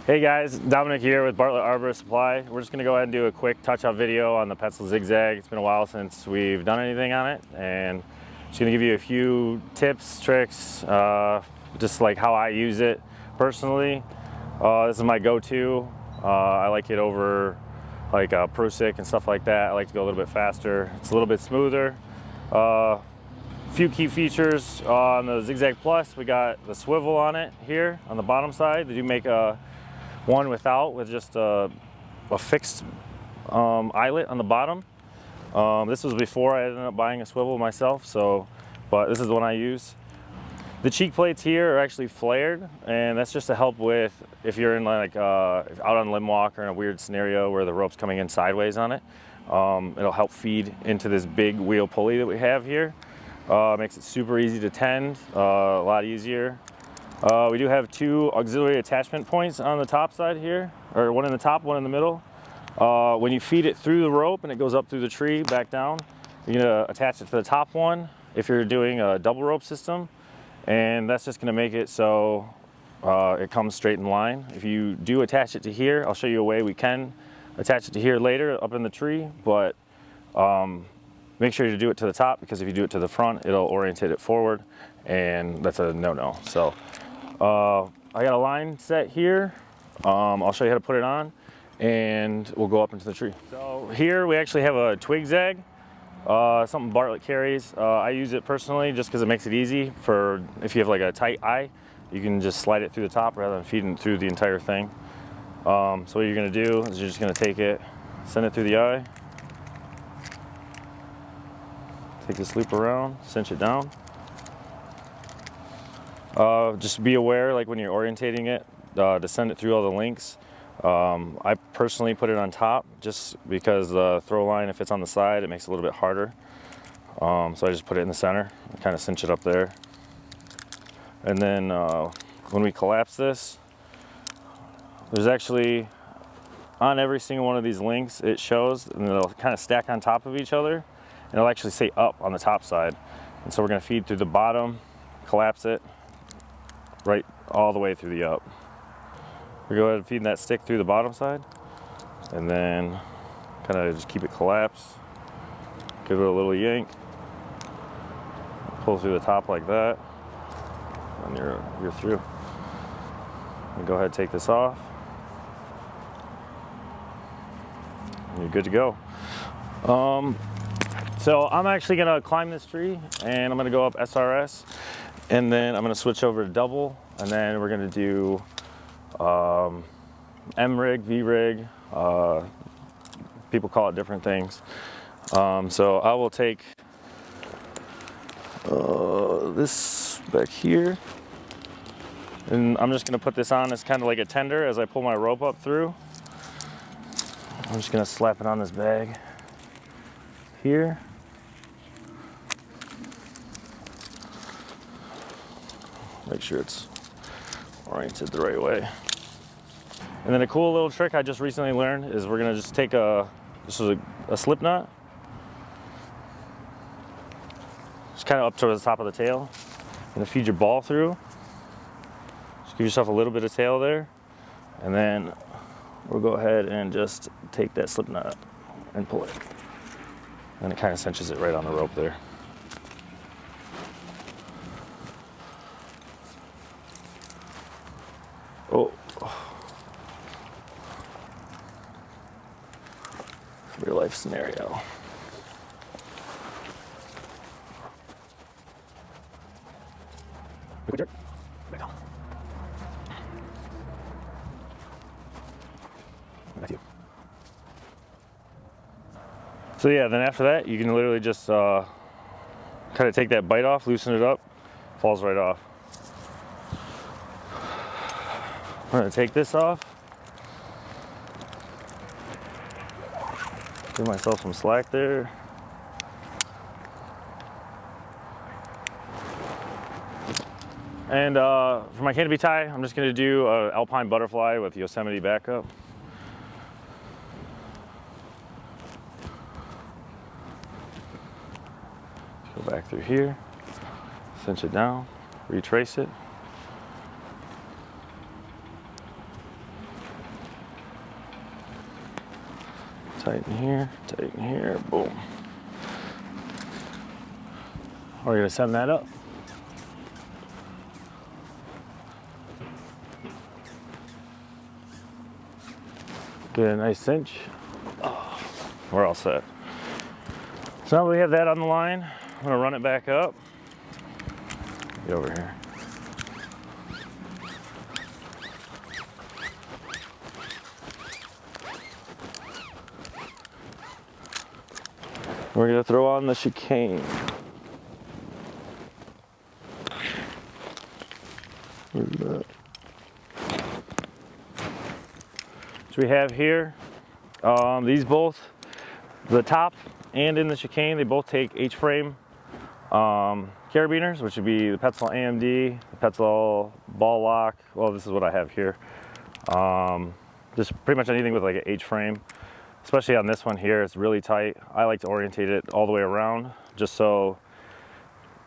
Hey guys, Dominic here with Bartlett Arborist Supply. We're just going to go ahead and do a quick touch-up video on the Petzl Zig Zag. It's been a while since we've done anything on it, and just going to give you a few tips, tricks, just like how I use it personally. This is my go-to. I like it over like Prusik and stuff like that. I like to go a little bit faster. It's a little bit smoother. Few key features on the Zigzag Plus. We got the swivel on it here on the bottom side. They do make one without, with just a fixed eyelet on the bottom. This was before I ended up buying a swivel myself, but this is the one I use. The cheek plates here are actually flared, and that's just to help with if you're in like out on limb walk or in a weird scenario where the rope's coming in sideways on it. It'll help feed into this big wheel pulley that we have here. Makes it super easy to tend, a lot easier. We do have two auxiliary attachment points on the top side here, or one in the top, one in the middle. When you feed it through the rope and it goes up through the tree, back down, you're gonna attach it to the top one if you're doing a double rope system. And that's just gonna make it so it comes straight in line. If you do attach it to here, I'll show you a way we can attach it to here later up in the tree, but make sure you do it to the top, because if you do it to the front, it'll orientate it forward, and that's a no-no. So I got a line set here. I'll show you how to put it on, and we'll go up into the tree. So here we actually have a twig zag, something Bartlett carries. I use it personally just because it makes it easy for if you have like a tight eye, you can just slide it through the top rather than feeding it through the entire thing. So what you're gonna do is you're just gonna take it, send it through the eye, take this loop around, cinch it down. Just be aware, like when you're orientating it, to send it through all the links. I personally put it on top just because the throw line, if it's on the side, it makes it a little bit harder. So I just put it in the center and kind of cinch it up there. And then when we collapse this, there's actually, on every single one of these links, it shows, and they'll kind of stack on top of each other, and it'll actually say up on the top side. And so we're going to feed through the bottom, collapse it, right all the way through the up. We go ahead and feed that stick through the bottom side, and then kind of just keep it collapsed. Give it a little yank, pull through the top like that, and you're through. And go ahead and take this off, and you're good to go. So I'm actually gonna climb this tree, and I'm gonna go up SRS, and then I'm gonna switch over to double, and then we're gonna do M rig, V rig. People call it different things. So I will take this back here, and I'm just gonna put this on as kind of like a tender as I pull my rope up through. I'm just gonna slap it on this bag here. Make sure it's oriented the right way. And then a cool little trick I just recently learned is we're gonna just take this is a slip knot, just kind of up towards the top of the tail, and feed your ball through. Just give yourself a little bit of tail there, and then we'll go ahead and just take that slip knot and pull it. And it kind of cinches it right on the rope there. Oh. Real life scenario. So yeah, then after that, you can literally just kind of take that bite off, loosen it up, falls right off. I'm gonna take this off. Give myself some slack there. And for my canopy tie, I'm just gonna do an alpine butterfly with Yosemite backup. Go back through here, cinch it down, retrace it. tighten here, boom. We're gonna send that up. Get a nice cinch. Oh, we're all set. So now that we have that on the line, I'm gonna run it back up. Get over here. We're gonna throw on the chicane. Where's that? So we have here, these both, the top and in the chicane, they both take H-frame carabiners, which would be the Petzl AMD, the Petzl ball lock. Well, this is what I have here. Just pretty much anything with like an H-frame. Especially on this one here, it's really tight. I like to orientate it all the way around, just so,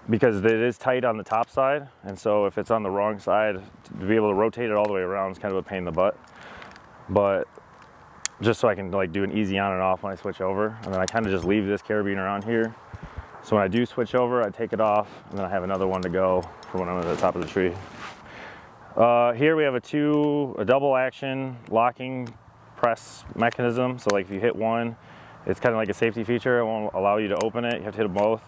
because it is tight on the top side, and so if it's on the wrong side, to be able to rotate it all the way around is kind of a pain in the butt. But just so I can like do an easy on and off when I switch over, and then I kind of just leave this carabiner on here. So when I do switch over, I take it off, and then I have another one to go for when I'm at the top of the tree. Here we have a double action locking press mechanism. So like if you hit one, it's kind of like a safety feature. It won't allow you to open it. You have to hit them both.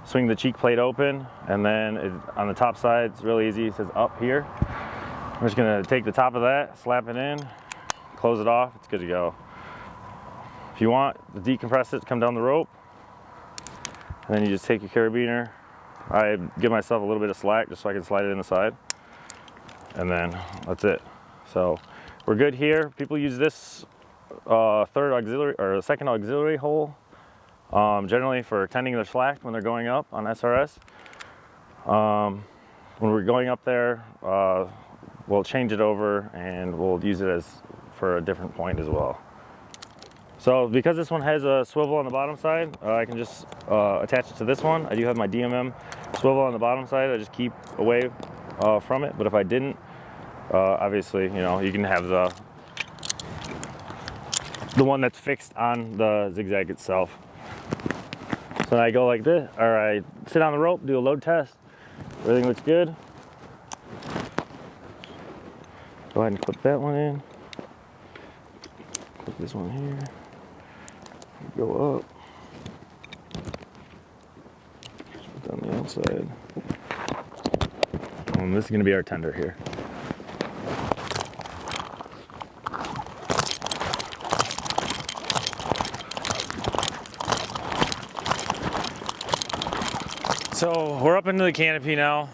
Swing the cheek plate open, and then on the top side, it's really easy. It says up here. I'm just gonna take the top of that, slap it in, close it off, it's good to go. If you want to decompress it, come down the rope, and then you just take your carabiner. I give myself a little bit of slack just so I can slide it in the side, and then that's it. So we're good here. People use this third auxiliary or second auxiliary hole generally for tending their slack when they're going up on SRS. When we're going up there, we'll change it over and we'll use it as for a different point as well. So because this one has a swivel on the bottom side, I can just attach it to this one. I do have my DMM swivel on the bottom side. I just keep away from it. But if I didn't, obviously, you know, you can have the one that's fixed on the Zigzag itself. So I go like this, or I sit on the rope, do a load test. Everything looks good. Go ahead and clip that one in. Clip this one here. Go up. Just put on the outside. And this is going to be our tender here. So we're up into the canopy now.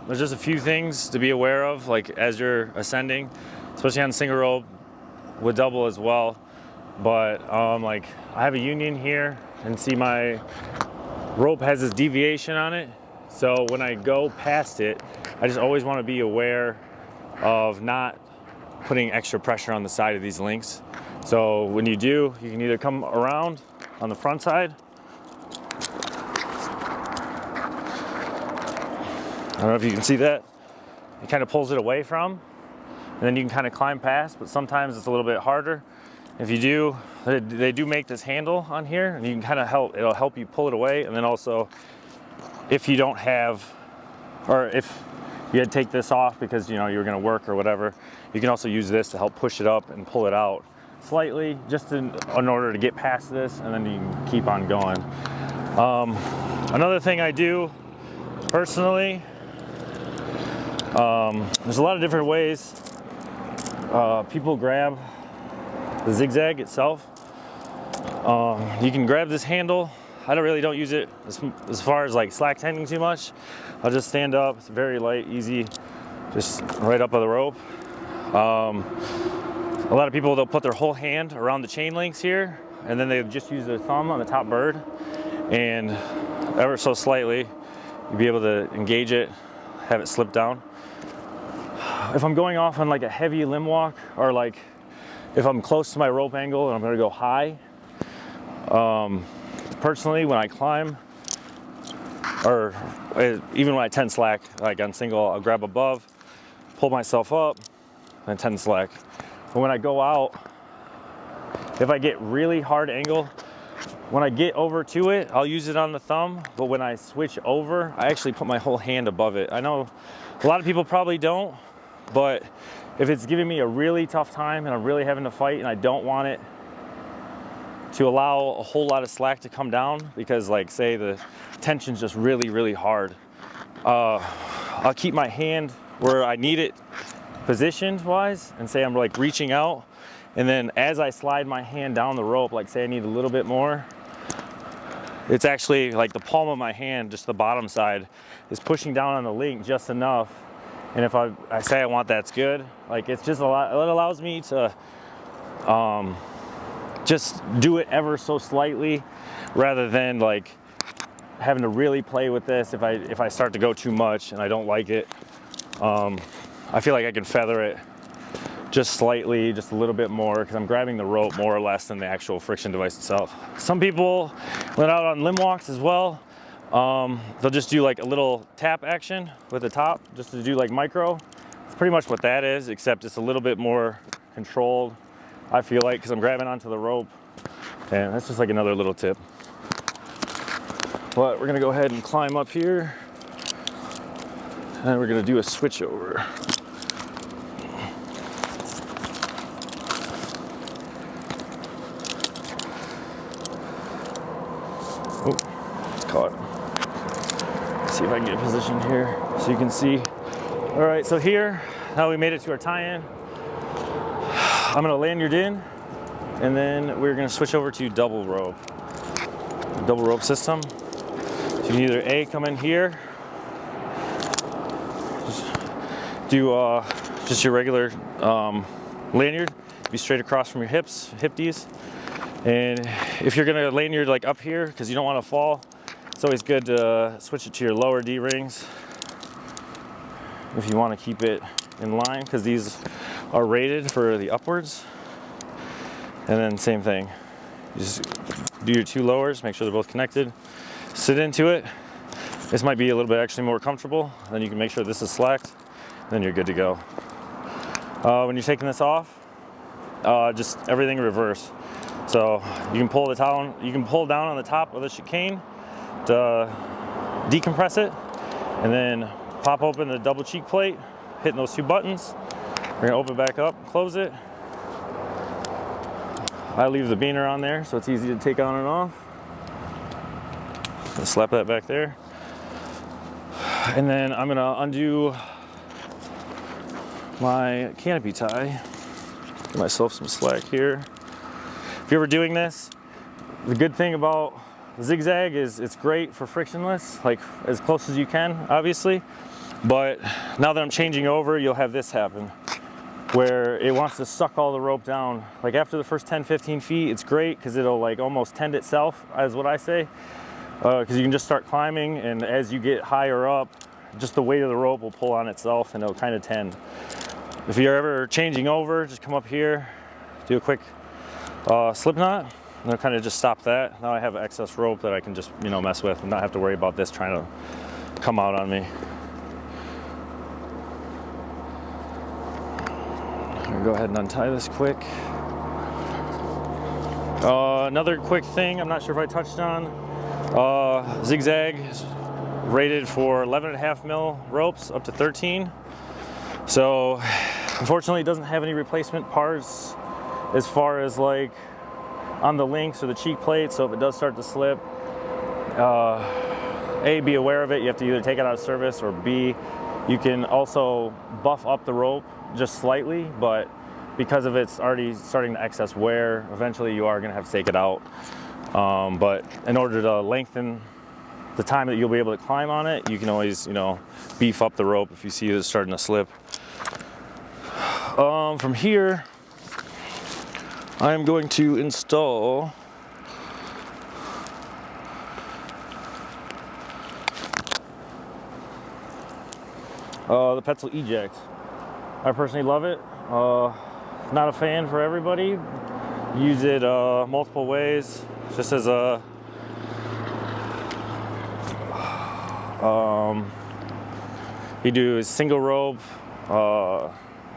There's just a few things to be aware of, like as you're ascending, especially on single rope, with double as well. But like I have a union here, and see my rope has this deviation on it. So when I go past it, I just always want to be aware of not putting extra pressure on the side of these links. So when you do, you can either come around on the front side. I don't know if you can see that. It kind of pulls it away from, and then you can kind of climb past, but sometimes it's a little bit harder. If you do, they do make this handle on here, and you can kind of it'll help you pull it away. And then also, if you don't have, or if you had to take this off because you know you were gonna work or whatever, you can also use this to help push it up and pull it out slightly, just in order to get past this, and then you can keep on going. Another thing I do personally, there's a lot of different ways people grab the Zigzag itself. You can grab this handle. I don't use it as far as like slack tending too much. I'll just stand up. It's very light, easy, just right up of the rope. A lot of people, they'll put their whole hand around the chain links here, and then they just use their thumb on the top bird, and ever so slightly, you'll be able to engage it, have it slip down. If I'm going off on like a heavy limb walk, or like if I'm close to my rope angle and I'm gonna go high, personally when I climb, or even when I tend slack, like on single, I'll grab above, pull myself up, and tend slack. But when I go out, if I get really hard angle, when I get over to it, I'll use it on the thumb, but when I switch over, I actually put my whole hand above it. I know a lot of people probably don't, but if it's giving me a really tough time and I'm really having to fight and I don't want it to allow a whole lot of slack to come down, because like say the tension's just really, really hard, I'll keep my hand where I need it positioned wise, and say I'm like reaching out, and then as I slide my hand down the rope, like say I need a little bit more, it's actually like the palm of my hand, just the bottom side, is pushing down on the link just enough. And if I say I want that's good, like it's just a lot, it allows me to just do it ever so slightly, rather than like having to really play with this. If I start to go too much and I don't like it, I feel like I can feather it just slightly, just a little bit more, because I'm grabbing the rope more or less than the actual friction device itself. Some people went out on limb walks as well. They'll just do like a little tap action with the top, just to do like micro. It's pretty much what that is, except it's a little bit more controlled, I feel like, because I'm grabbing onto the rope. And that's just like another little tip. But we're gonna go ahead and climb up here, and we're gonna do a switch over. Oh, it's caught. Let's see if I can get positioned here so you can see. All right, so here, now we made it to our tie-in. I'm gonna lanyard in, and then we're gonna switch over to double rope system. So you can either A, come in here, just do just your regular lanyard, be straight across from your hips, hipties. And if you're gonna lanyard like up here, because you don't want to fall, it's always good to switch it to your lower D-rings if you want to keep it in line, because these are rated for the upwards. And then same thing, you just do your two lowers, make sure they're both connected, sit into it. This might be a little bit actually more comfortable. Then you can make sure this is slacked, then you're good to go. When you're taking this off, just everything reverse. So you can pull down on the top of the chicane to decompress it, and then pop open the double cheek plate, hitting those two buttons. We're gonna open it back up, close it. I leave the beaner on there so it's easy to take on and off. Just slap that back there. And then I'm gonna undo my canopy tie. Give myself some slack here. If you're ever doing this, the good thing about Zigzag is it's great for frictionless, like as close as you can, obviously. But now that I'm changing over, you'll have this happen, where it wants to suck all the rope down. Like after the first 10, 15 feet, it's great because it'll like almost tend itself, as what I say. Because you can just start climbing, and as you get higher up, just the weight of the rope will pull on itself and it'll kind of tend. If you're ever changing over, just come up here, do a quick slip knot, and I'll kind of just stop that. Now I have excess rope that I can just, mess with and not have to worry about this trying to come out on me. I'm gonna go ahead and untie this quick. Another quick thing, I'm not sure if I touched on, Zigzag is rated for 11.5 mil ropes up to 13. So unfortunately it doesn't have any replacement parts as far as like on the links or the cheek plate. So if it does start to slip, A, be aware of it. You have to either take it out of service, or B, you can also buff up the rope just slightly, but because of it's already starting to excess wear, eventually you are going to have to take it out. But in order to lengthen the time that you'll be able to climb on it, you can always, beef up the rope if you see it starting to slip. From here, I'm going to install the Petzl Eject. I personally love it. Not a fan for everybody. Use it multiple ways, just as a you do a single rope,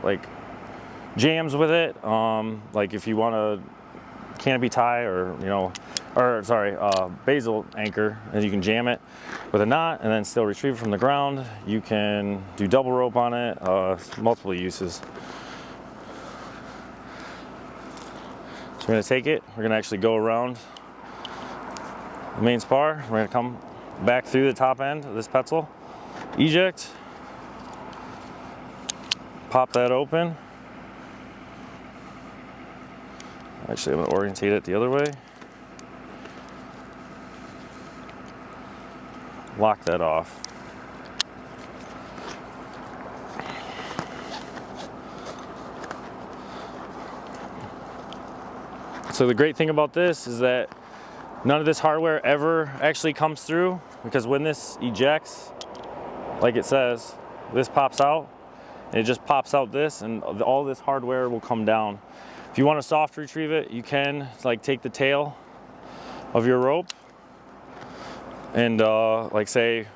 like jams with it. Like if you want to canopy tie or, basil anchor, and you can jam it with a knot and then still retrieve it from the ground. You can do double rope on it, multiple uses. So we're gonna take it, we're gonna actually go around the main spar. We're gonna come back through the top end of this Petzl, eject, pop that open. Actually, I'm gonna orientate it the other way. Lock that off. So the great thing about this is that none of this hardware ever actually comes through, because when this ejects, like it says, this pops out, and it just pops out this, and all this hardware will come down. If you want to soft retrieve it, you can like take the tail of your rope and like say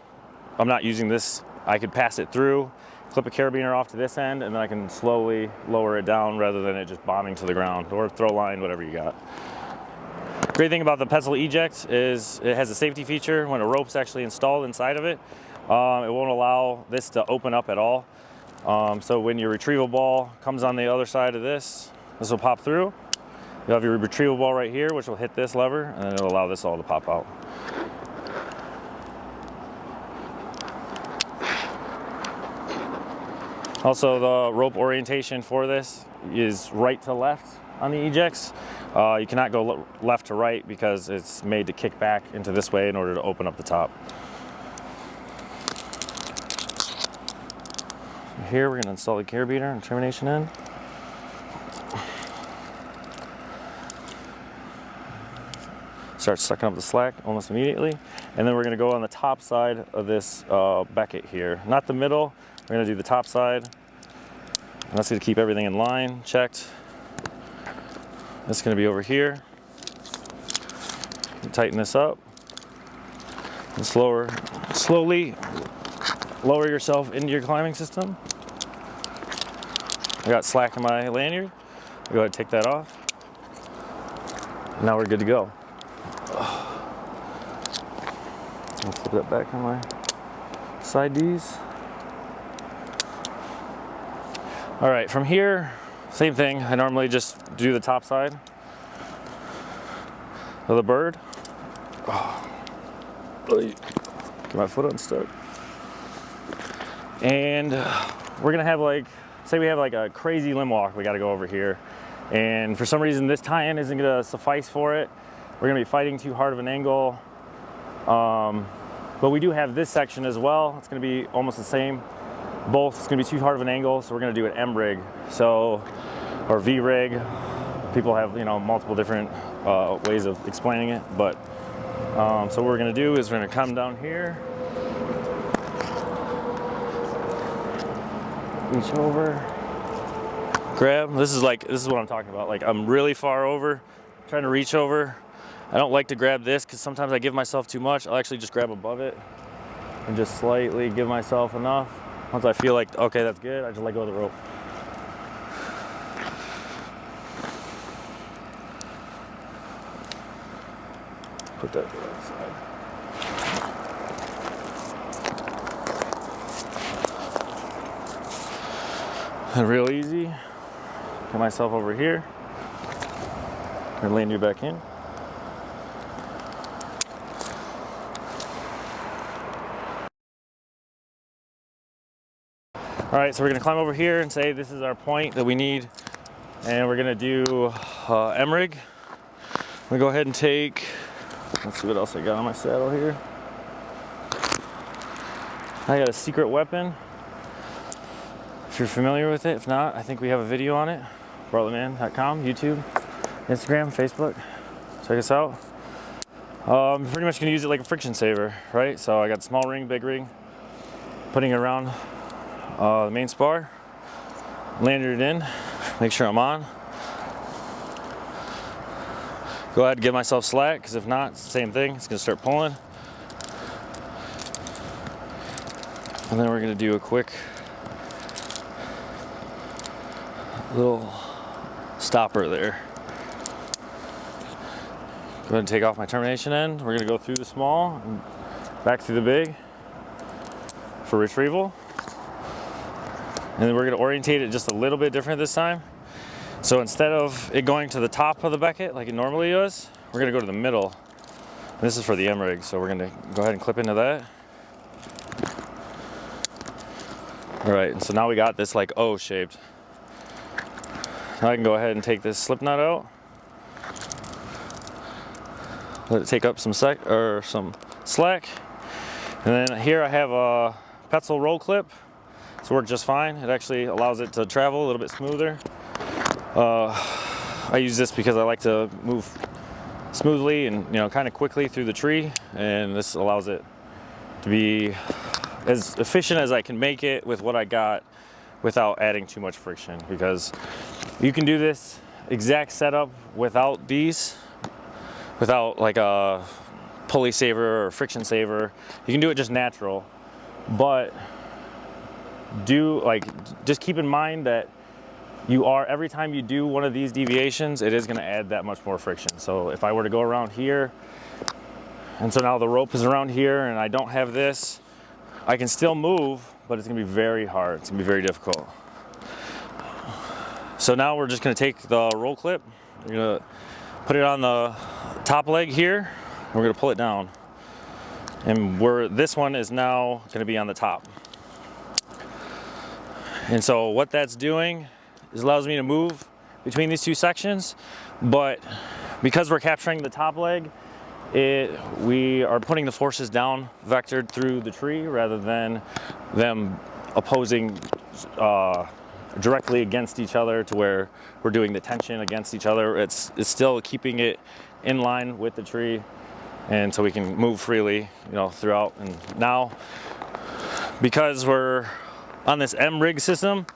I'm not using this, I could pass it through, clip a carabiner off to this end, and then I can slowly lower it down rather than it just bombing to the ground, or throw line, whatever you got. Great thing about the Petzl Eject is it has a safety feature. When a rope's actually installed inside of it, it won't allow this to open up at all. So when your retrieval ball comes on the other side of this will pop through. You'll have your retrieval ball right here, which will hit this lever, and then it'll allow this all to pop out. Also, the rope orientation for this is right to left on the ejects. You cannot go left to right because it's made to kick back into this way in order to open up the top. Here we're going to install the carabiner and termination end. Start sucking up the slack almost immediately, and then we're going to go on the top side of this becket here, not the middle. We're going to do the top side, and that's going to keep everything in line, checked. That's going to be over here. Tighten this up, and slowly lower yourself into your climbing system. I got slack in my lanyard. Go ahead and take that off. Now we're good to go. I'll flip that back on my side D's. All right, from here, same thing. I normally just do the top side of the bird. Get my foot unstuck. And we're gonna have say we have like a crazy limb walk we gotta go over here. And for some reason this tie-in isn't gonna suffice for it. We're gonna be fighting too hard of an angle. But we do have this section as well. It's gonna be almost the same. Both, it's gonna be too hard of an angle, so we're gonna do an M rig, or V rig. People have multiple different ways of explaining it, but so what we're gonna do is we're gonna come down here, reach over, grab. This is what I'm talking about. Like I'm really far over, trying to reach over. I don't like to grab this because sometimes I give myself too much. I'll actually just grab above it and just slightly give myself enough. Once I feel like, okay, that's good, I just let go of the rope. Put that to the side. And real easy. Get myself over here. And land you back in. All right, so we're gonna climb over here and say this is our point that we need, and we're gonna do M rig. I'm gonna go ahead and take, let's see what else I got on my saddle here. I got a secret weapon. If you're familiar with it, if not, I think we have a video on it. bartlettman.com, YouTube, Instagram, Facebook. Check us out. I'm pretty much gonna use it like a friction saver, right? So I got small ring, big ring, putting it around the main spar, landed it in, make sure I'm on. Go ahead and give myself slack, because if not, it's the same thing. It's gonna start pulling. And then we're gonna do a quick little stopper there. ahead and take off my termination end. We're gonna go through the small and back through the big for retrieval. And then we're gonna orientate it just a little bit different this time. So instead of it going to the top of the becket like it normally does, we're gonna go to the middle. And this is for the M-rig, so we're gonna go ahead and clip into that. All right, and so now we got this like O shaped. Now I can go ahead and take this slip knot out. Let it take up some slack. And then here I have a Petzl roll clip. It's worked just fine. It actually allows it to travel a little bit smoother. I use this because I like to move smoothly and kind of quickly through the tree, and this allows it to be as efficient as I can make it with what I got without adding too much friction, because you can do this exact setup without these, without like a pulley saver or friction saver. You can do it just natural, but just keep in mind that every time you do one of these deviations, it is going to add that much more friction. So if I were to go around here, and so now the rope is around here and I don't have this, I can still move, but it's going to be very hard. It's going to be very difficult. So now we're just going to take the roll clip, we're going to put it on the top leg here, and we're going to pull it down. And this one is now going to be on the top. And so what that's doing is allows me to move between these two sections, but because we're capturing the top leg, we are putting the forces down vectored through the tree rather than them opposing directly against each other to where we're doing the tension against each other. It's still keeping it in line with the tree, and so we can move freely throughout. And now, because we're on this M-rig system,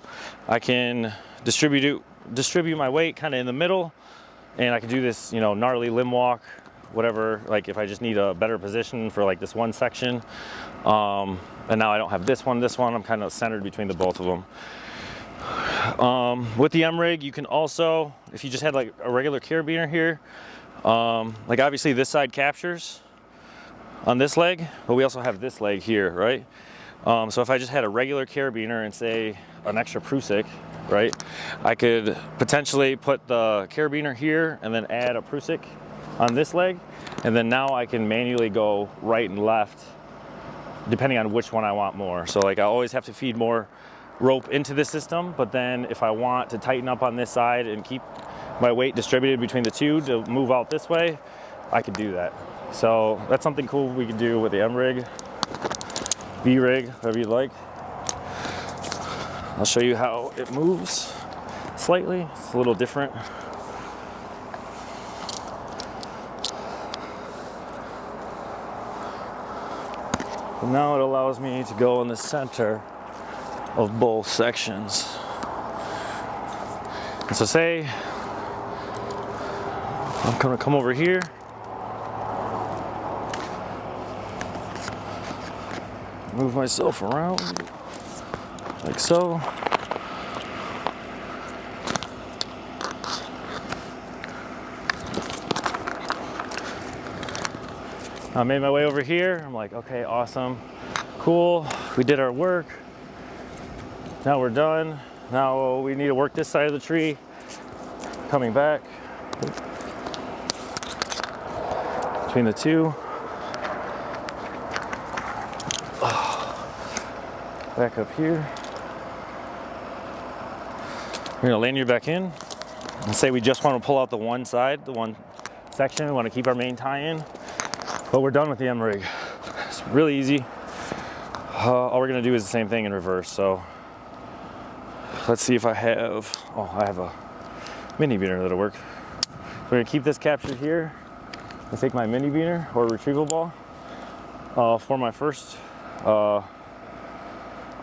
I can distribute my weight kind of in the middle, and I can do this gnarly limb walk, whatever, like if I just need a better position for like this one section. And now I don't have this one, I'm kind of centered between the both of them. With the M-rig, you can also, if you just had like a regular carabiner here, like obviously this side captures on this leg, but we also have this leg here, right? So if I just had a regular carabiner and say an extra Prusik, right, I could potentially put the carabiner here and then add a Prusik on this leg, and then now I can manually go right and left depending on which one I want more. So like I always have to feed more rope into the system, but then if I want to tighten up on this side and keep my weight distributed between the two to move out this way, I could do that. So that's something cool we could do with the M-rig, B-rig, whatever you like. I'll show you how it moves slightly. It's a little different. And now it allows me to go in the center of both sections. And so say I'm gonna come over here, move myself around like so. I made my way over here. I'm like, okay, awesome, cool. We did our work. Now we're done. Now we need to work this side of the tree. Coming back between the two. Back up here. We're gonna land you back in and say we just want to pull out the one side, the one section. We want to keep our main tie in, but we're done with the M-rig. It's really easy. All we're gonna do is the same thing in reverse. So let's see if I have, I have a mini beaner that'll work. We're gonna keep this captured here. I'll take my mini beaner or retrieval ball for my first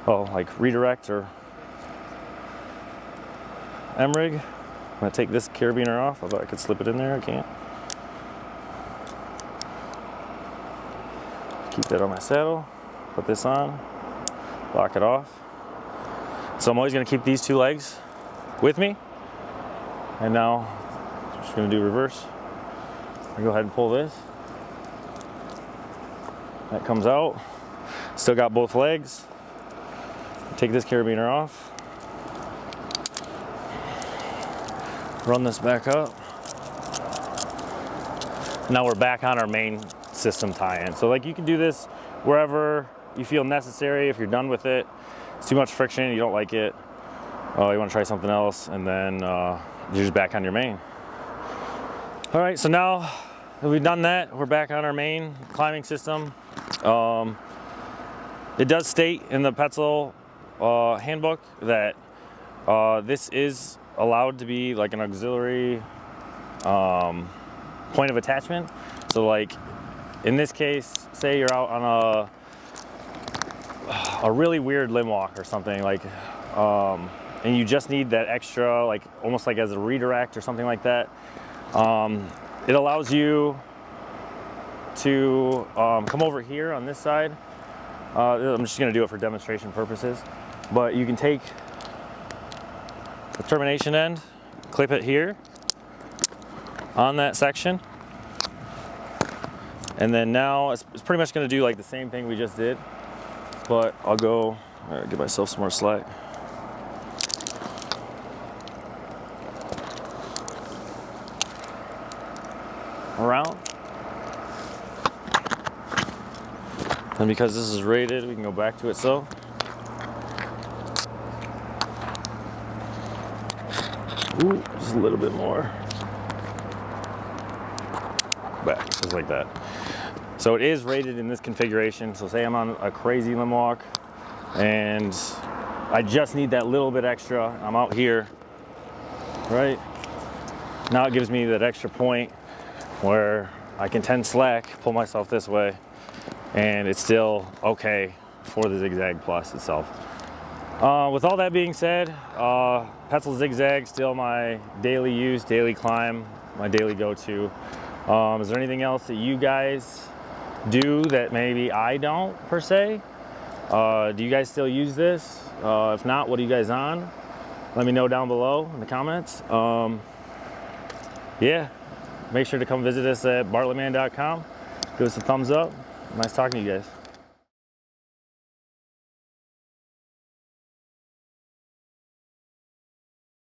like redirect or M-rig. I'm gonna take this carabiner off. I thought I could slip it in there, I can't. Keep that on my saddle, put this on, lock it off. So I'm always gonna keep these two legs with me. And now, just gonna do reverse. I go ahead and pull this. That comes out. Still got both legs. Take this carabiner off. Run this back up. Now we're back on our main system tie-in. So like you can do this wherever you feel necessary. If you're done with it, it's too much friction, you don't like it, you want to try something else, and then you're just back on your main. All right, so now that we've done that, we're back on our main climbing system. It does state in the Petzl handbook that this is allowed to be like an auxiliary point of attachment. So like in this case, say you're out on a really weird limb walk or something, like and you just need that extra, like almost like as a redirect or something like that. It allows you to come over here on this side. I'm just gonna do it for demonstration purposes, but you can take the termination end, clip it here on that section, and then now it's pretty much going to do like the same thing we just did, but I'll go give myself some more slack. Around, and because this is rated, we can go back to it. So ooh, just a little bit more. Back, just like that. So it is rated in this configuration. So say I'm on a crazy limb walk and I just need that little bit extra. I'm out here, right? Now it gives me that extra point where I can 10 slack, pull myself this way, and it's still okay for the Zigzag Plus itself. With all that being said, Petzl Zigzag still my daily use, daily climb, my daily go-to. Is there anything else that you guys do that maybe I don't per se? Do you guys still use this? If not, what are you guys on? Let me know down below in the comments. Yeah, make sure to come visit us at bartlettman.com. Give us a thumbs up. Nice talking to you guys.